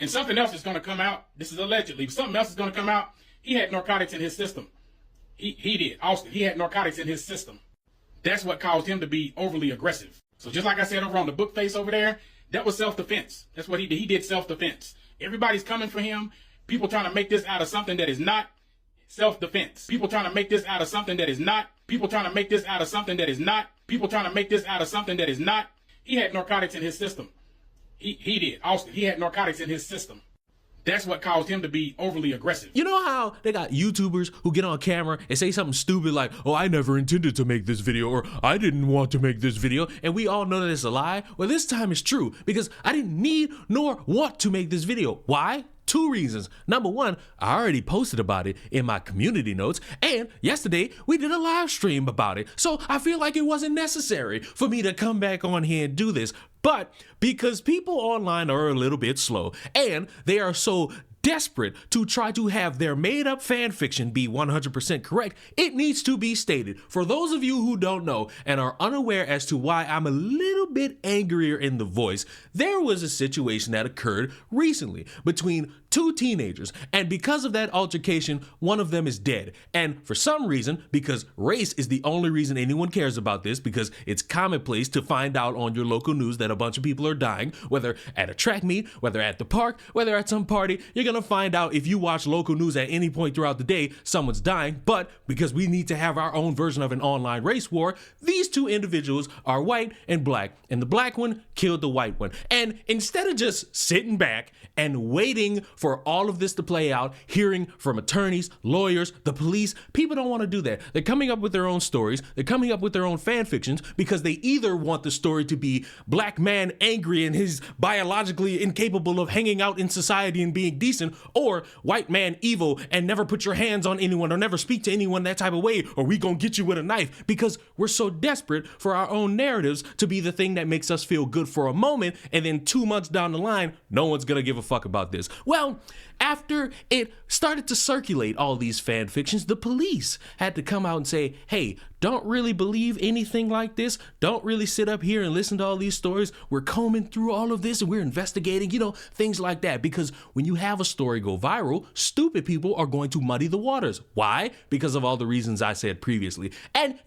And something else is going to come out. This is allegedly. Something else is going to come out. He had narcotics in his system. He did. Austin, he had narcotics in his system. That's what caused him to be overly aggressive. So just like I said over on the book face over there, that was self-defense. That's what he did. He did self-defense. Everybody's coming for him. People trying to make this out of something that is not self-defense. People trying to make this out of something that is not. People trying to make this out of something that is not. People trying to make this out of something that is not. He had narcotics in his system. He did. Austin, he had narcotics in his system. That's what caused him to be overly aggressive. You know how they got YouTubers who get on camera and say something stupid like, oh, I never intended to make this video, or I didn't want to make this video, and we all know that it's a lie? Well, this time it's true, because I didn't need nor want to make this video. Why? Two reasons. Number one, I already posted about it in my community notes, and yesterday we did a live stream about it. So I feel like it wasn't necessary for me to come back on here and do this. But because people online are a little bit slow, and they are so desperate to try to have their made-up fan fiction be 100% correct, it needs to be stated. For those of you who don't know and are unaware as to why I'm a little bit angrier in the voice, there was a situation that occurred recently between two teenagers, and because of that altercation, one of them is dead. And for some reason, because race is the only reason anyone cares about this, because it's commonplace to find out on your local news that a bunch of people are dying, whether at a track meet, whether at the park, whether at some party, you're gonna find out if you watch local news at any point throughout the day, someone's dying. But because we need to have our own version of an online race war, these two individuals are white and black, and the black one killed the white one. And instead of just sitting back and waiting for all of this to play out, hearing from attorneys, lawyers, the police, people don't want to do that. They're coming up with their own stories. They're coming up with their own fan fictions because they either want the story to be black man angry and he's biologically incapable of hanging out in society and being decent, or white man evil and never put your hands on anyone or never speak to anyone that type of way, or we gonna get you with a knife, because we're so desperate for our own narratives to be the thing that makes us feel good for a moment, and then 2 months down the line, no one's gonna give a fuck about this. Well, after it started to circulate all these fan fictions, the police had to come out and say, hey, don't really believe anything like this. Don't really sit up here and listen to all these stories. We're combing through all of this and we're investigating, things like that. Because when you have a story go viral, stupid people are going to muddy the waters. Why? Because of all the reasons I said previously. And,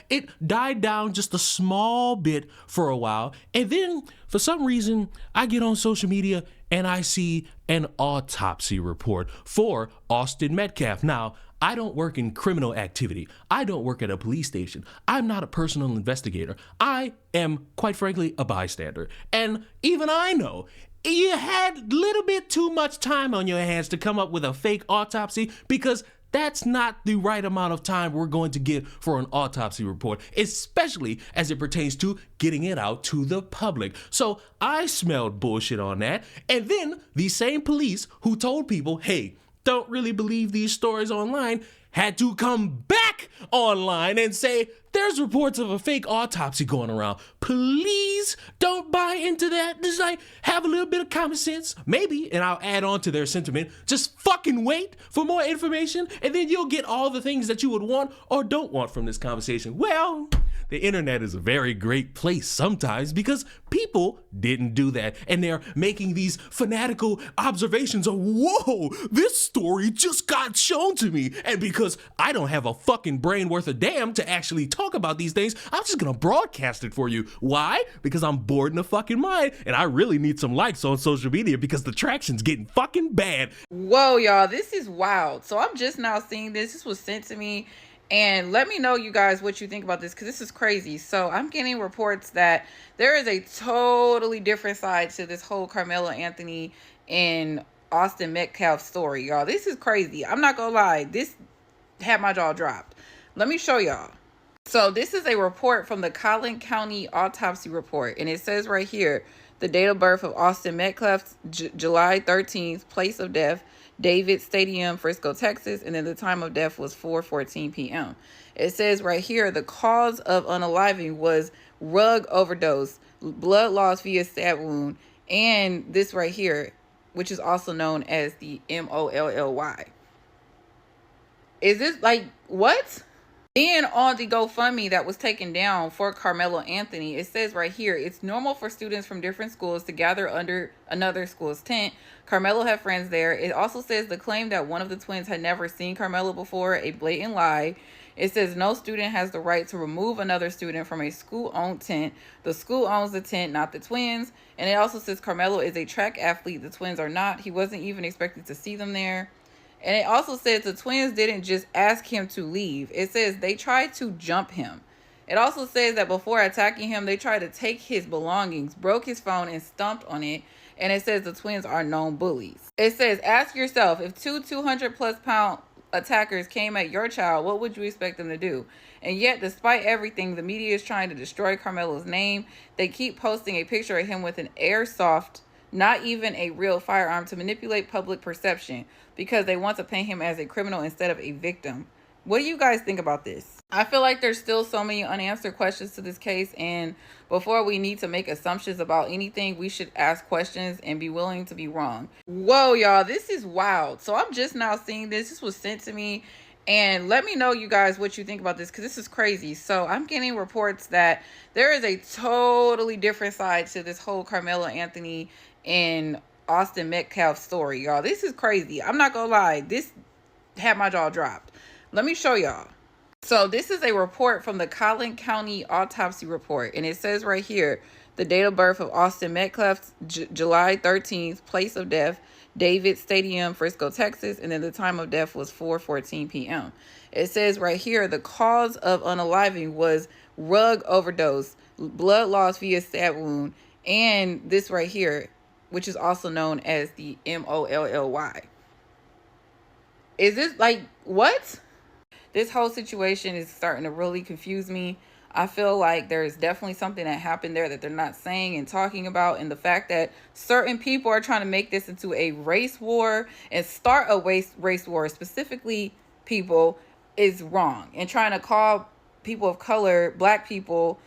it died down just a small bit for a while. And then for some reason, I get on social media and I see an autopsy report for Austin Metcalf. Now, I don't work in criminal activity. I don't work at a police station. I'm not a personal investigator. I am, quite frankly, a bystander. And even I know you had a little bit too much time on your hands to come up with a fake autopsy, because that's not the right amount of time we're going to get for an autopsy report, especially as it pertains to getting it out to the public. So I smelled bullshit on that. And then the same police who told people, hey, don't really believe these stories online, had to come back online and say, there's reports of a fake autopsy going around. Please don't buy into that. Just have a little bit of common sense. Maybe, and I'll add on to their sentiment, just fucking wait for more information, and then you'll get all the things that you would want or don't want from this conversation. Well, the internet is a very great place sometimes because people didn't do that. And they're making these fanatical observations of, whoa, this story just got shown to me. And because I don't have a fucking brain worth a damn to actually talk about these things, I'm just gonna broadcast it for you. Why? Because I'm bored in the fucking mind and I really need some likes on social media because the traction's getting fucking bad. Whoa, y'all, this is wild. So I'm just now seeing this. This was sent to me. And let me know, you guys, what you think about this, because this is crazy. So I'm getting reports that there is a totally different side to this whole Carmelo Anthony and Austin Metcalf story, y'all. This is crazy. I'm not gonna lie. This had my jaw dropped. Let me show y'all. So this is a report from the Collin County Autopsy Report. And it says right here, the date of birth of Austin Metcalf, July 13th, place of death, David Stadium, Frisco, Texas, and then the time of death was 4:14 p.m. It says right here, the cause of unaliving was drug overdose, blood loss via stab wound, and this right here, which is also known as the MOLLY. Is this what? And on the GoFundMe that was taken down for Carmelo Anthony, it says right here, it's normal for students from different schools to gather under another school's tent. Carmelo had friends there. It also says the claim that one of the twins had never seen Carmelo before, a blatant lie. It says no student has the right to remove another student from a school-owned tent. The school owns the tent, not the twins. And it also says Carmelo is a track athlete. The twins are not. He wasn't even expected to see them there. And it also says the twins didn't just ask him to leave. It says they tried to jump him. It also says that before attacking him, they tried to take his belongings, broke his phone, and stomped on it. And it says the twins are known bullies. It says, ask yourself, if two 200-plus pound attackers came at your child, what would you expect them to do? And yet, despite everything, the media is trying to destroy Carmelo's name. They keep posting a picture of him with an airsoft, not even a real firearm, to manipulate public perception because they want to paint him as a criminal instead of a victim. What do you guys think about this? I feel like there's still so many unanswered questions to this case, and before we need to make assumptions about anything, we should ask questions and be willing to be wrong. Whoa, y'all, this is wild. So I'm just now seeing this. This was sent to me, and let me know, you guys, what you think about this, because this is crazy. So I'm getting reports that there is a totally different side to this whole Carmelo Anthony and Austin Metcalf story, y'all. This is crazy. I'm not gonna lie. This had my jaw dropped. Let me show y'all. So this is a report from the Collin County Autopsy report. And it says right here, the date of birth of Austin Metcalf, July 13th, place of death, David Stadium, Frisco, Texas. And then the time of death was 4:14 p.m. It says right here, the cause of unaliving was drug overdose, blood loss via stab wound, and this right here, which is also known as the MOLLY. Is this like, what? This whole situation is starting to really confuse me. I feel like there's definitely something that happened there that they're not saying and talking about. And the fact that certain people are trying to make this into a race war and start a race war, specifically people, is wrong. And trying to call people of color, black people,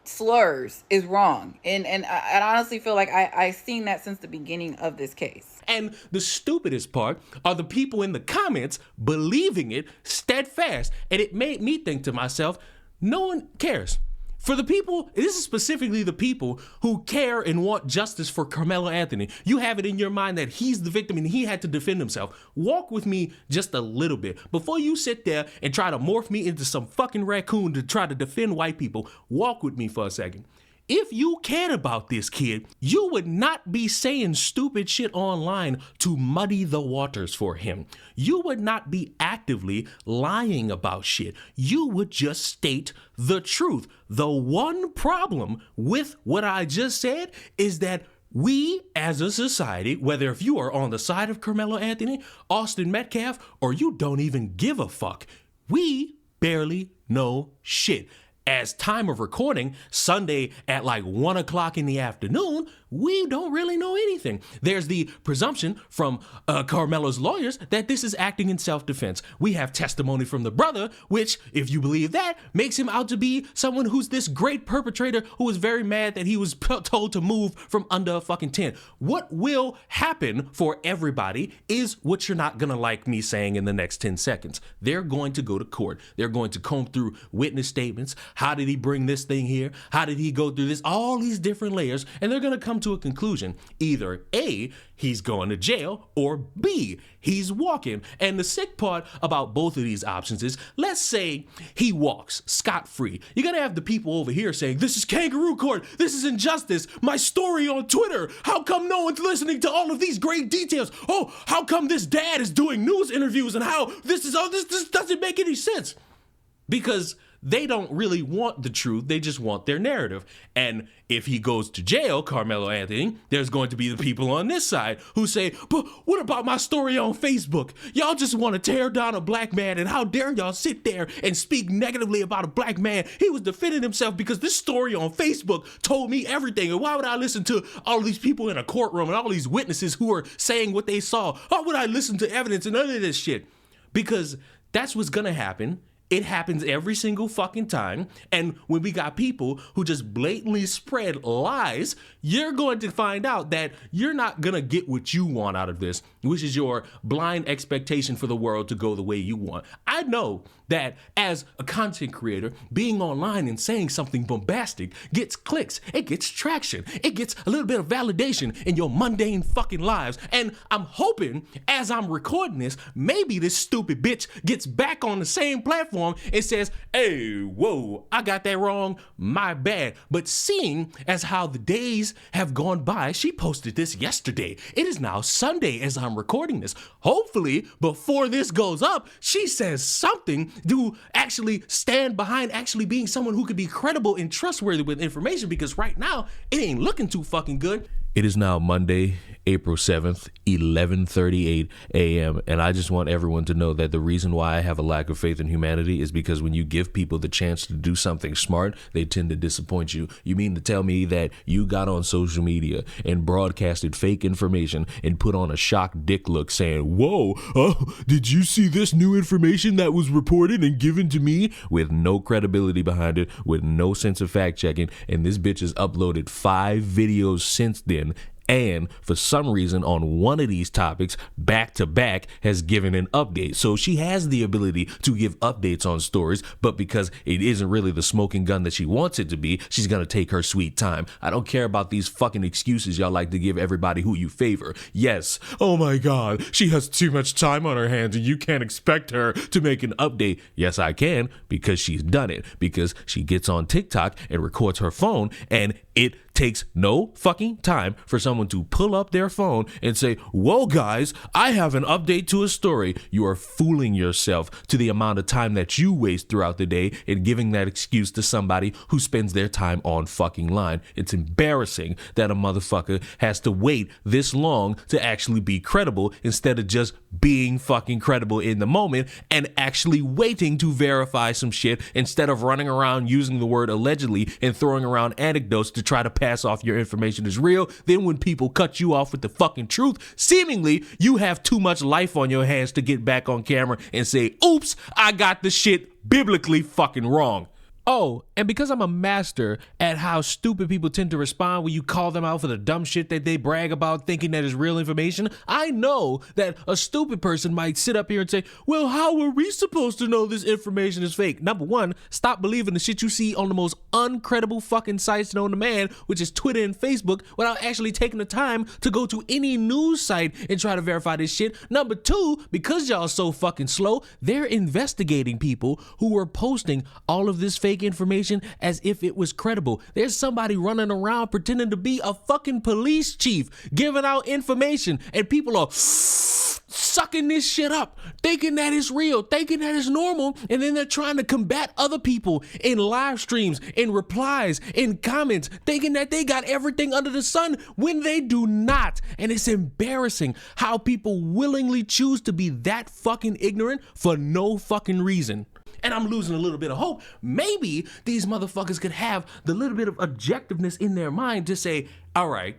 slurs is wrong. And I honestly feel like I've seen that since the beginning of this case. And the stupidest part are the people in the comments believing it steadfast. And it made me think to myself, no one cares. For the people, this is specifically the people who care and want justice for Carmelo Anthony. You have it in your mind that he's the victim and he had to defend himself. Walk with me just a little bit. Before you sit there and try to morph me into some fucking raccoon to try to defend white people, walk with me for a second. If you cared about this kid, you would not be saying stupid shit online to muddy the waters for him. You would not be actively lying about shit. You would just state the truth. The one problem with what I just said is that we as a society, whether if you are on the side of Carmelo Anthony, Austin Metcalf, or you don't even give a fuck, we barely know shit. As time of recording, Sunday at like 1 o'clock in the afternoon, we don't really know anything. There's the presumption from Carmelo's lawyers that this is acting in self-defense. We have testimony from the brother, which, if you believe that, makes him out to be someone who's this great perpetrator who was very mad that he was told to move from under a fucking tent. What will happen for everybody is what you're not gonna like me saying in the next 10 seconds. They're going to go to court. They're going to comb through witness statements. How did he bring this thing here? How did he go through this? All these different layers, and they're gonna come to a conclusion. Either A, he's going to jail, or B, he's walking. And the sick part about both of these options is, let's say he walks scot-free. You're gonna have the people over here saying, this is kangaroo court, this is injustice, my story on Twitter, how come no one's listening to all of these great details? Oh, how come this dad is doing news interviews and how this doesn't make any sense? Because they don't really want the truth. They just want their narrative. And if he goes to jail, Carmelo Anthony, there's going to be the people on this side who say, but what about my story on Facebook? Y'all just want to tear down a black man, and how dare y'all sit there and speak negatively about a black man? He was defending himself because this story on Facebook told me everything. And why would I listen to all these people in a courtroom and all these witnesses who are saying what they saw? Why would I listen to evidence and none of this shit? Because that's what's going to happen It happens every single fucking time. And when we got people who just blatantly spread lies, you're going to find out that you're not going to get what you want out of this, which is your blind expectation for the world to go the way you want. I know that as a content creator, being online and saying something bombastic gets clicks, it gets traction, it gets a little bit of validation in your mundane fucking lives. And I'm hoping as I'm recording this, maybe this stupid bitch gets back on the same platform and says, hey, whoa, I got that wrong, my bad. But seeing as how the days have gone by, she posted this yesterday. It is now Sunday as I'm recording this. Hopefully, before this goes up, she says something to actually stand behind actually being someone who could be credible and trustworthy with information, because right now, it ain't looking too fucking good. It is now Monday, April 7th, 11:38 a.m. And I just want everyone to know that the reason why I have a lack of faith in humanity is because when you give people the chance to do something smart, they tend to disappoint you. You mean to tell me that you got on social media and broadcasted fake information and put on a shocked dick look saying, whoa, did you see this new information that was reported and given to me? With no credibility behind it, with no sense of fact checking, and this bitch has uploaded 5 videos since then. And for some reason on one of these topics, back to back, has given an update. So she has the ability to give updates on stories, but because it isn't really the smoking gun that she wants it to be, she's gonna take her sweet time. I don't care about these fucking excuses y'all like to give everybody who you favor. Yes, oh my God, she has too much time on her hands and you can't expect her to make an update. Yes, I can, because she's done it. Because she gets on TikTok and records her phone, and it takes no fucking time for someone to pull up their phone and say, whoa guys, I have an update to a story. You are fooling yourself to the amount of time that you waste throughout the day and giving that excuse to somebody who spends their time on fucking line. It's embarrassing that a motherfucker has to wait this long to actually be credible instead of just being fucking credible in the moment and actually waiting to verify some shit instead of running around using the word allegedly and throwing around anecdotes to try to pass off your information as real. Then when people cut you off with the fucking truth, seemingly you have too much life on your hands to get back on camera and say, oops, I got the shit biblically fucking wrong. Oh, and because I'm a master at how stupid people tend to respond when you call them out for the dumb shit that they brag about thinking that is real information, I know that a stupid person might sit up here and say, well, how are we supposed to know this information is fake? Number one, stop believing the shit you see on the most uncredible fucking sites known to man, which is Twitter and Facebook, without actually taking the time to go to any news site and try to verify this shit. Number two, because y'all so fucking slow, they're investigating people who are posting all of this fake information as if it was credible. There's somebody running around pretending to be a fucking police chief giving out information, and people are sucking this shit up, thinking that it's real, thinking that it's normal, and then they're trying to combat other people in live streams, in replies, in comments, thinking that they got everything under the sun when they do not. And it's embarrassing how people willingly choose to be that fucking ignorant for no fucking reason. And I'm losing a little bit of hope. Maybe these motherfuckers could have the little bit of objectiveness in their mind to say, all right,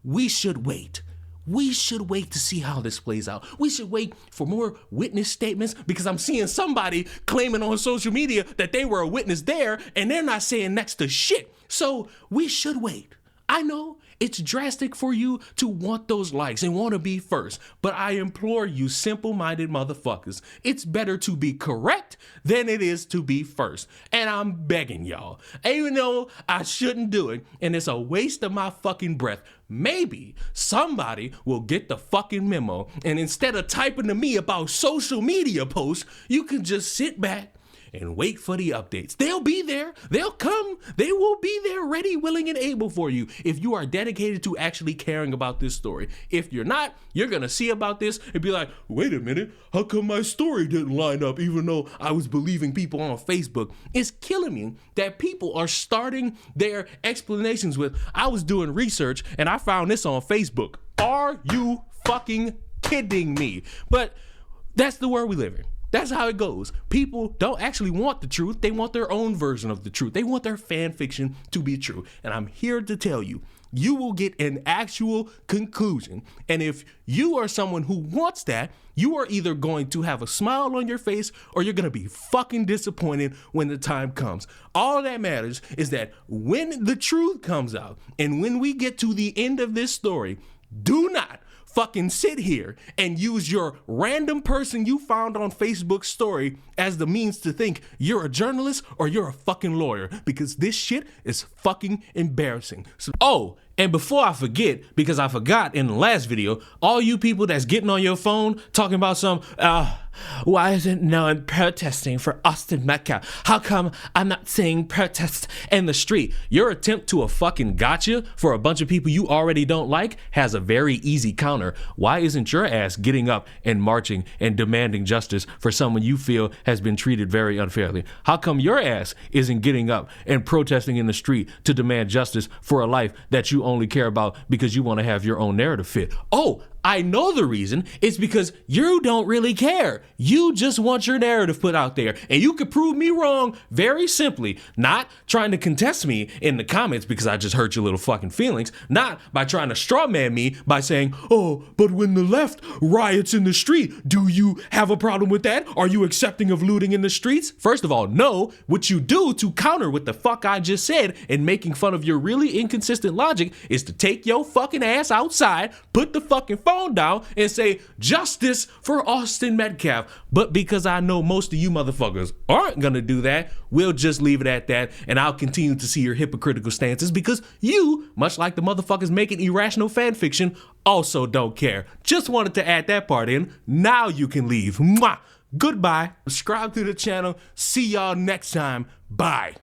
we should wait. We should wait to see how this plays out. We should wait for more witness statements, because I'm seeing somebody claiming on social media that they were a witness there and they're not saying next to shit. So we should wait. I know it's drastic for you to want those likes and want to be first, but I implore you simple-minded motherfuckers, it's better to be correct than it is to be first. And I'm begging y'all, even though I shouldn't do it and it's a waste of my fucking breath, maybe somebody will get the fucking memo, and instead of typing to me about social media posts, you can just sit back and wait for the updates. They'll be there. They'll come. They will be there ready, willing, and able for you if you are dedicated to actually caring about this story. If you're not, you're going to see about this and be like, wait a minute, how come my story didn't line up even though I was believing people on Facebook? It's killing me that people are starting their explanations with, I was doing research and I found this on Facebook. Are you fucking kidding me? But that's the world we live in. That's how it goes. People don't actually want the truth. They want their own version of the truth. They want their fan fiction to be true. And I'm here to tell you, you will get an actual conclusion. And if you are someone who wants that, you are either going to have a smile on your face or you're going to be fucking disappointed when the time comes. All that matters is that when the truth comes out and when we get to the end of this story, do not fucking sit here and use your random person you found on Facebook story as the means to think you're a journalist or you're a fucking lawyer, because this shit is fucking embarrassing. So, oh, and before I forget, because I forgot in the last video, all you people that's getting on your phone talking about some, why isn't no one protesting for Austin Metcalf? How come I'm not seeing protests in the street? Your attempt to a fucking gotcha for a bunch of people you already don't like has a very easy counter. Why isn't your ass getting up and marching and demanding justice for someone you feel has been treated very unfairly? How come your ass isn't getting up and protesting in the street to demand justice for a life that you only care about because you want to have your own narrative fit? Oh, I know the reason. It's because you don't really care. You just want your narrative put out there. And you could prove me wrong very simply. Not trying to contest me in the comments because I just hurt your little fucking feelings. Not by trying to straw man me by saying, oh, but when the left riots in the street, do you have a problem with that? Are you accepting of looting in the streets? First of all, no. What you do to counter what the fuck I just said and making fun of your really inconsistent logic is to take your fucking ass outside, put the fucking phone down and say justice for Austin Metcalf. But because I know most of you motherfuckers aren't gonna do that, we'll just leave it at that, and I'll continue to see your hypocritical stances because you, much like the motherfuckers making irrational fan fiction, also don't care. Just wanted to add that part in. Now you can leave. Mwah. Goodbye. Subscribe to the channel. See y'all next time. Bye.